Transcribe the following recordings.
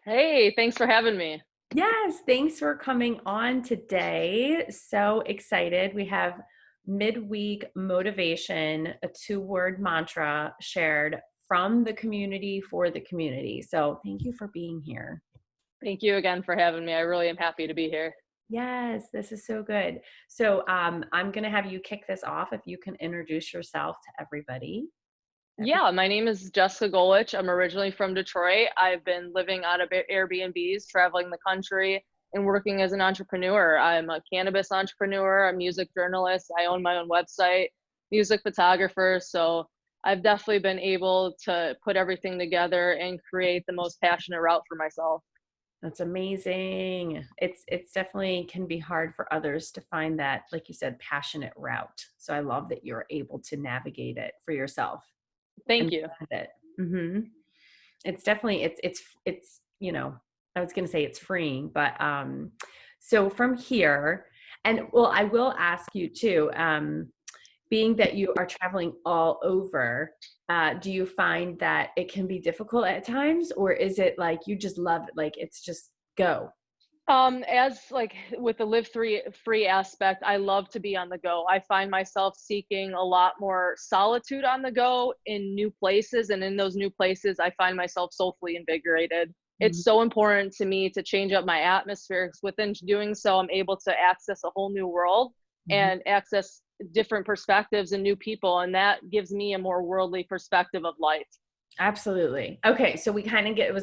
Hey, thanks for having me. Yes, thanks for coming on today. So excited. We have midweek motivation, a two-word mantra shared from the community for the community. So thank you for being here. Thank you again for having me. I really am happy to be here. Yes, this is so good. So I'm going to have you kick this off if you can introduce yourself to everybody. Yeah, my name is Jessica Golich. I'm originally from Detroit. I've been living out of Airbnbs, traveling the country, and working as an entrepreneur. I'm a cannabis entrepreneur, a music journalist. I own my own website, music photographer. So I've definitely been able to put everything together and create the most passionate route for myself. That's amazing. It's definitely can be hard for others to find that, like you said, passionate route. So I love that you're able to navigate it for yourself Thank and you. find it. It's definitely it's I was going to say it's freeing, but so from here, and well, I will ask you too. Being that you are traveling all over, do you find that it can be difficult at times, or is it like you just love it, like it's just go? As like with the live free aspect, I love to be on the go. I find myself seeking a lot more solitude on the go in new places, and in those new places, I find myself soulfully invigorated. It's Mhm, so important to me to change up my atmosphere, 'cause within doing so, I'm able to access a whole new world mhm. and access different perspectives and new people, and that gives me a more worldly perspective of life. Absolutely. Okay, so we kind of get it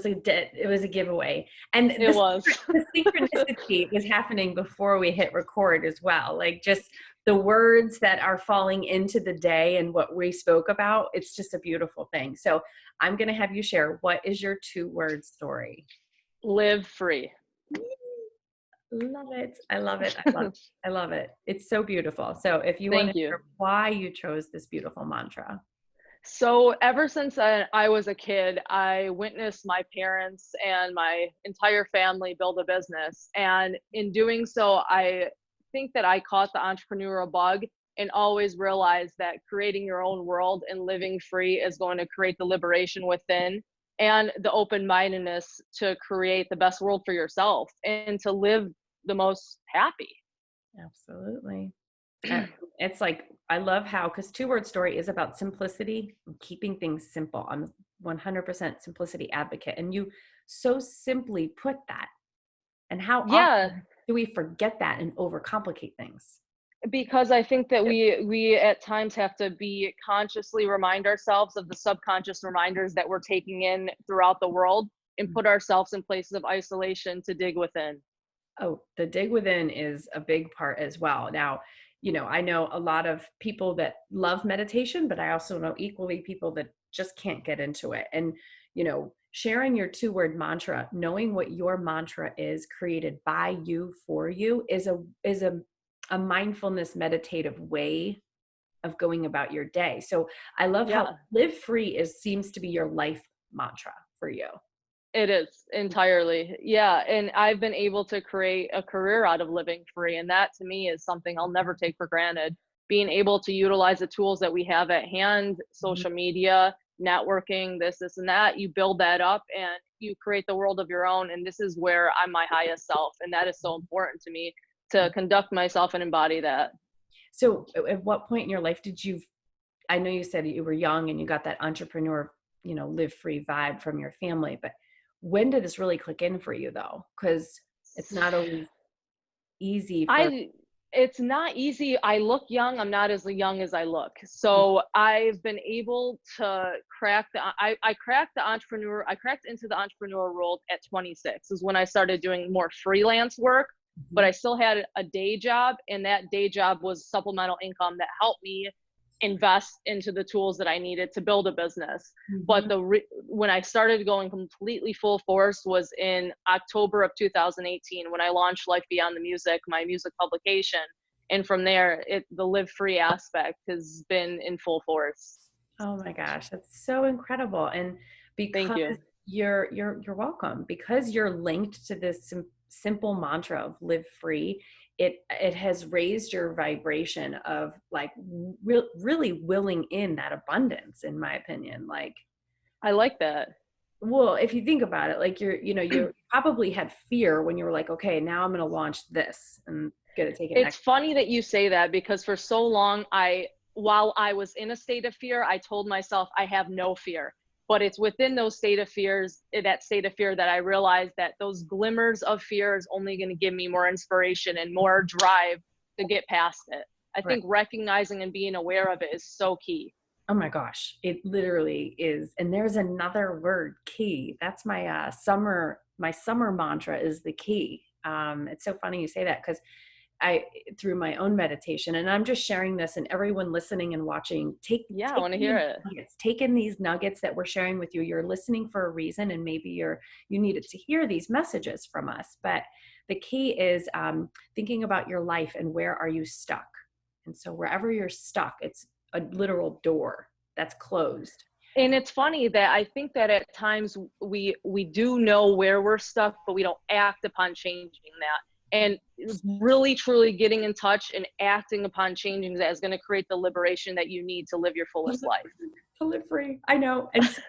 was a giveaway, and It was. the synchronicity was happening before we hit record as well. Like just the words that are falling into the day and what we spoke about. It's just a beautiful thing. So I'm going to have you share what is your two-word story. Live free. Love it. I love it. I love it. I love it. It's so beautiful. So if you want to Thank you. share why you chose this beautiful mantra. So ever since I was a kid, I witnessed my parents and my entire family build a business. And in doing so, I think that I caught the entrepreneurial bug and always realized that creating your own world and living free is going to create the liberation within and the open mindedness to create the best world for yourself and to live the most happy. Absolutely. Uh, it's like I love how because two-word story is about simplicity and keeping things simple. I'm 100% simplicity advocate, and you so simply put that. And how Yeah, often do we forget that and overcomplicate things? because I think that Yep. we at times have to be consciously remind ourselves of the subconscious reminders that we're taking in throughout the world and put ourselves in places of isolation to dig within. Oh, the dig within is a big part as well. Now, I know a lot of people that love meditation, but I also know equally people that just can't get into it. And, sharing your two-word mantra, knowing what your mantra is created by you for you is a mindfulness meditative way of going about your day. So I love how Yeah, live free is seems to be your life mantra for you. it is entirely. Yeah, and I've been able to create a career out of living free, and that to me is something I'll never take for granted. Being able to utilize the tools that we have at hand, Mhm. social media, networking, this, and that, you build that up and you create the world of your own. And this is where I'm my highest self. And that is so important to me to conduct myself and embody that. So at what point in your life did you I know you said you were young and you got that entrepreneur, live free vibe from your family, but when did this really click in for you though? Because it's not always easy for I it's not easy. I look young. I'm not as young as I look. So I've been able to crack I cracked the entrepreneur I cracked into the entrepreneur world at 26 is when I started doing more freelance work, but Mhm, I still had a day job, and that day job was supplemental income that helped me invest into the tools that I needed to build a business. But mhm. when I started going completely full force was in October of 2018 when I launched Life Beyond the Music, my music publication. And from there, the live free aspect has been in full force. Oh my gosh, that's so incredible. And Thank because you. you're welcome, because you're linked to this simple mantra of live free, it has raised your vibration of like really willing in that abundance, in my opinion. Like I like that. Well, if you think about it, like you probably had fear when you were like, okay, now I'm going to launch this and get it taken It's next. funny that you say that because for so long, while I was in a state of fear, I told myself I have no fear. But it's within those that state of fear that I realized that those glimmers of fear is only going to give me more inspiration and more drive to get past it. I Right. think recognizing and being aware of it is so key. Oh my gosh, it literally is. And there's another word, key. That's my summer mantra is the key. It's so funny you say that because I, through my own meditation, and I'm just sharing this, and everyone listening and watching, Yeah, I take want to in hear these it. nuggets, take in these nuggets that we're sharing with you. You're listening for a reason, and maybe you needed to hear these messages from us. But the key is thinking about your life and where are you stuck. And so wherever you're stuck, it's a literal door that's closed. And it's funny that I think that at times we do know where we're stuck, but we don't act upon changing that. And really truly getting in touch and acting upon changing that is going to create the liberation that you need to live your fullest life. To live free. I know. And so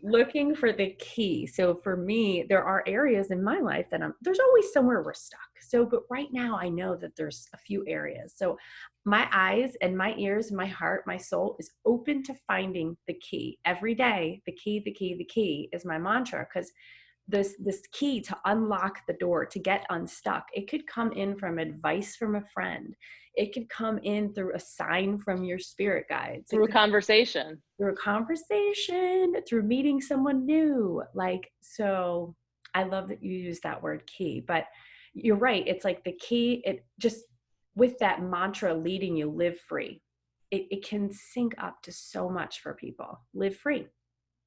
looking for the key. So for me, there are areas in my life that there's always somewhere we're stuck. So, but right now I know that there's a few areas. So my eyes and my ears, my heart, my soul is open to finding the key every day. The key, the key, the key is my mantra because this key to unlock the door to get unstuck, it could come in from advice from a friend, it could come in through a sign from your spirit guides, it Through could conversation. through a conversation, through meeting someone new. Like, so I love that you use that word key, but you're right. It's like the key, it just, with that mantra leading you, live free. It can sync up to so much for people. Live free.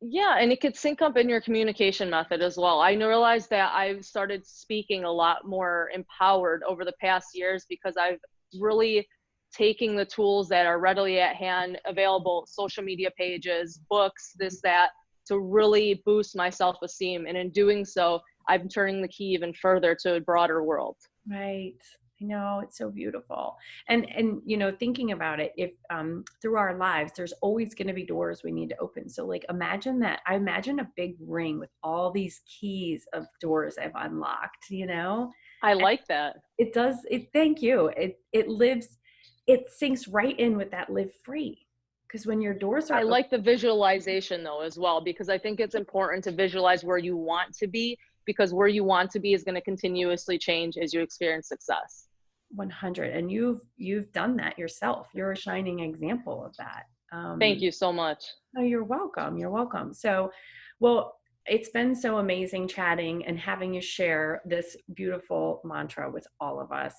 Yeah, and it could sync up in your communication method as well. I realized that I've started speaking a lot more empowered over the past years because I've really taking the tools that are readily at hand, available, social media pages, books, this, that, to really boost my self-esteem. And in doing so, I'm turning the key even further to a broader world. Right. I know, it's so beautiful. And thinking about it, if through our lives, there's always going to be doors we need to open. So like imagine that. I imagine a big ring with all these keys of doors I've unlocked. I And like that. it does it thank you. It sinks right in with that live free. Because when your doors I are open, like the visualization though as well, because I think it's important to visualize where you want to be, because where you want to be is going to continuously change as you experience success. 100, and you've done that yourself. You're a shining example of that. Thank you so much. Oh, you're welcome. You're welcome. So, well, it's been so amazing chatting and having you share this beautiful mantra with all of us.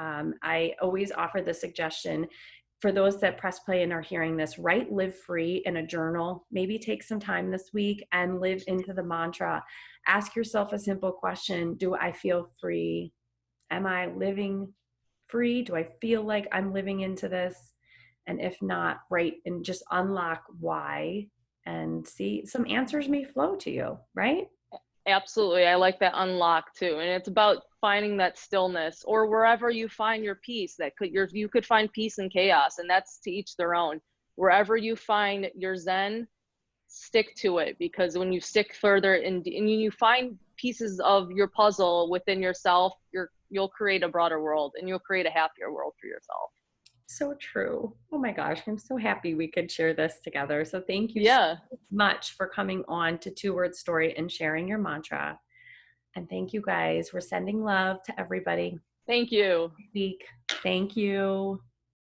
I always offer the suggestion for those that press play and are hearing this, write live free in a journal. Maybe take some time this week and live into the mantra. Ask yourself a simple question. Do I feel free? Am I living free? Do I feel like I'm living into this? And if not, write and just unlock why and see some answers may flow to you, right? Absolutely. I like that unlock too. And it's about finding that stillness or wherever you find your peace you could find peace in chaos, and that's to each their own. Wherever you find your zen, stick to it, because when you stick further and you find pieces of your puzzle within yourself, you'll create a broader world and you'll create a happier world for yourself. So true. Oh my gosh, I'm so happy we could share this together. So thank you so Yeah. much for coming on to Two Word Story and sharing your mantra. And thank you guys. We're sending love to everybody Thank you. this week. Thank you.